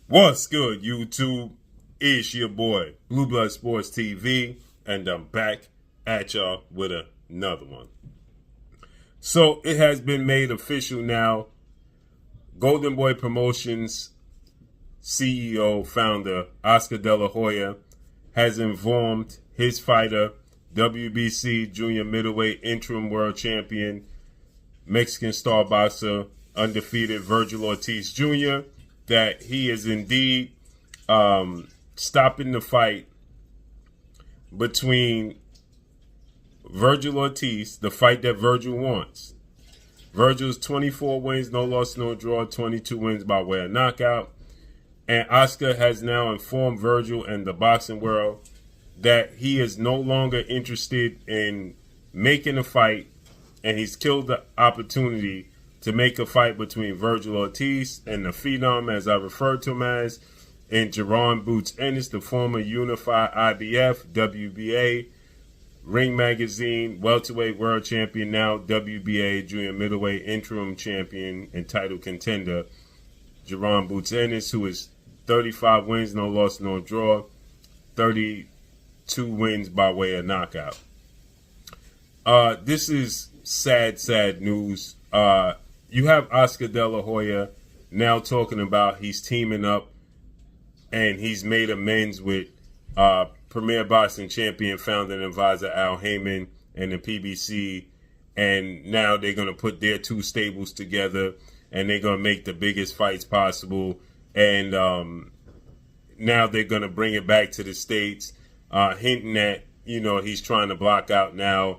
What's good, YouTube? It's your boy, Blue Blood Sports TV, and I'm back at y'all with another one. So it has been made official now. Golden Boy Promotions CEO, founder, Oscar De La Hoya, has informed his fighter, WBC Junior Middleweight Interim World Champion, Mexican star boxer, undefeated VERGIL ORTIZ Jr., that he is indeed stopping the fight between VERGIL ORTIZ, the fight that VERGIL wants. VERGIL's 24 wins, no loss, no draw, 22 wins by way of knockout. And Oscar has now informed VERGIL and the boxing world that he is no longer interested in making a fight, and he's killed the opportunity to make a fight between VERGIL ORTIZ and the Phenom, as I refer to him as, and JARON Boots Ennis, the former unified IBF, WBA, Ring Magazine, welterweight world champion, now WBA junior middleweight interim champion and title contender, JARON Boots Ennis, who is 35 wins, no loss, no draw, 32 wins by way of knockout. This is sad news. You have Oscar De La Hoya now talking about he's teaming up and he's made amends with Premier Boxing Champion, founder and advisor Al Heyman and the PBC, and now they're going to put their two stables together and they're going to make the biggest fights possible, and now they're going to bring it back to the States, hinting that, you know, he's trying to block out now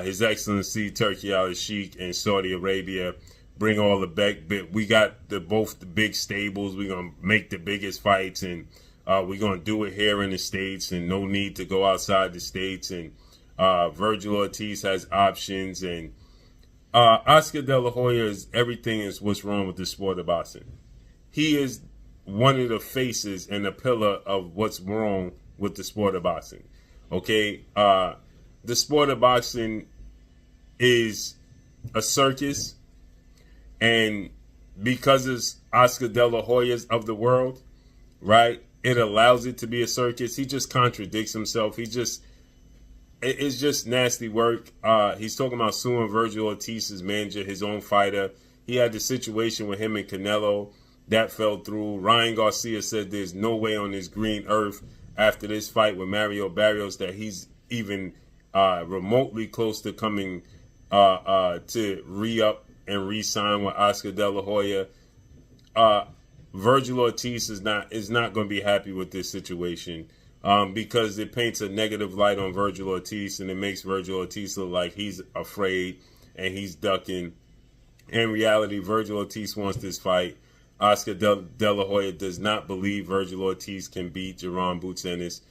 His Excellency Turkey Al-Sheikh and Saudi Arabia. Bring all the back. We got both the big stables. We're gonna make the biggest fights, and we're gonna do it here in the States, and no need to go outside the States. And VERGIL ORTIZ has options, and Oscar De La Hoya is everything is what's wrong with the sport of boxing. He is one of the faces and the pillar of what's wrong with the sport of boxing. Okay, the sport of boxing is a circus. And because it's Oscar De La Hoya's of the world, right, it allows it to be a circus. He just contradicts himself. It's just nasty work. He's talking about suing VERGIL ORTIZ's manager, his own fighter. He had the situation with him and Canelo. That fell through. Ryan Garcia said there's no way on this green earth after this fight with Mario Barrios that he's even remotely close to coming to re-up and re-sign with Oscar De La Hoya. VERGIL ORTIZ is not going to be happy with this situation because it paints a negative light on VERGIL ORTIZ, and it makes VERGIL ORTIZ look like he's afraid and he's ducking. In reality, VERGIL ORTIZ wants this fight. Oscar De La Hoya does not believe VERGIL ORTIZ can beat JARON Boots Ennis.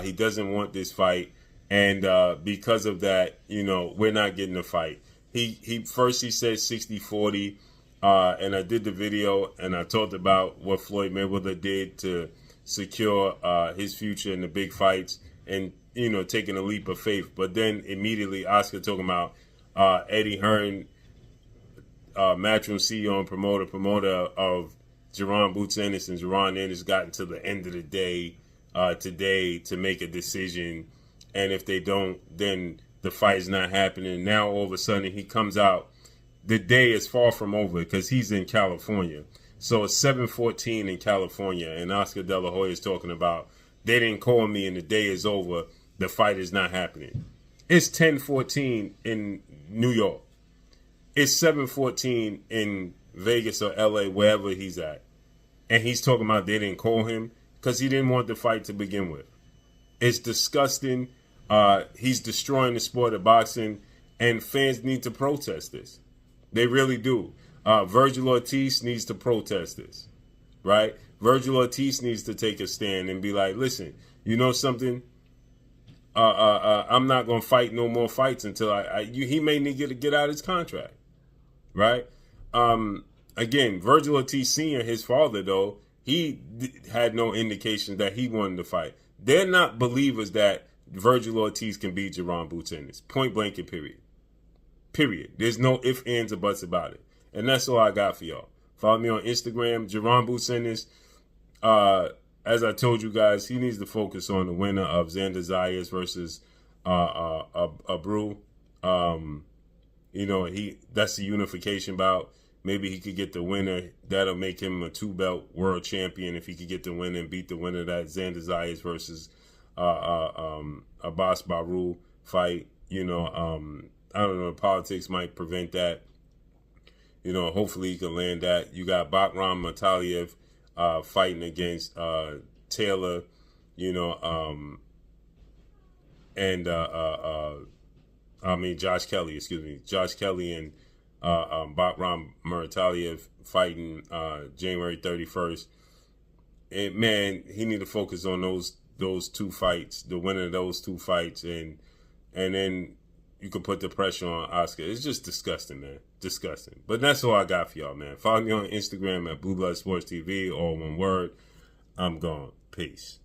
He doesn't want this fight, and because of that, you know, we're not getting a fight. He first said 60-40, and I did the video and I talked about what Floyd Mayweather did to secure his future in the big fights, and, you know, taking a leap of faith. But then immediately Oscar talking about Eddie Hearn, Matchroom CEO and promoter of JARON Boots Ennis, and JARON Ennis gotten to the end of the day today to make a decision, and if they don't, then the fight is not happening. Now all of a sudden he comes out. The day is far from over because he's in California. So it's 7:14 in California, and Oscar De La Hoya is talking about they didn't call me and the day is over. The fight is not happening. It's 10:14 in New York. It's 7:14 in Vegas or LA, wherever he's at. And he's talking about they didn't call him because he didn't want the fight to begin with. It's disgusting. He's destroying the sport of boxing, and fans need to protest this. They really do. VERGIL ORTIZ needs to protest this, right? VERGIL ORTIZ needs to take a stand and be like, listen, you know something? I'm not going to fight no more fights until he may need to get out of his contract, right? Again, VERGIL ORTIZ Sr., his father, though, he had no indication that he wanted to fight. They're not believers that VERGIL ORTIZ can beat JARON Boots Ennis. Point blank and period. Period. There's no ifs, ands, or buts about it. And that's all I got for y'all. Follow me on Instagram, JARON Boots Ennis. as I told you guys, he needs to focus on the winner of Xander Zayas versus Abreu. You know, that's the unification bout. Maybe he could get the winner. That'll make him a 2-belt world champion if he could get the winner and beat the winner of that Xander Zayas versus Abbas Baru fight. You know, I don't know. Politics might prevent that. You know, hopefully he can land that. You got Bakram Mataliev fighting against Taylor. You know, and Josh Kelly. Excuse me, Josh Kelly and Bakram Murtaliev fighting January 31st. And man, he need to focus on those two fights, the winner of those two fights, and then you can put the pressure on Oscar. It's just disgusting, man. Disgusting. But that's all I got for y'all, man. Follow me on Instagram at Blue Blood Sports TV, all one word. I'm gone. Peace.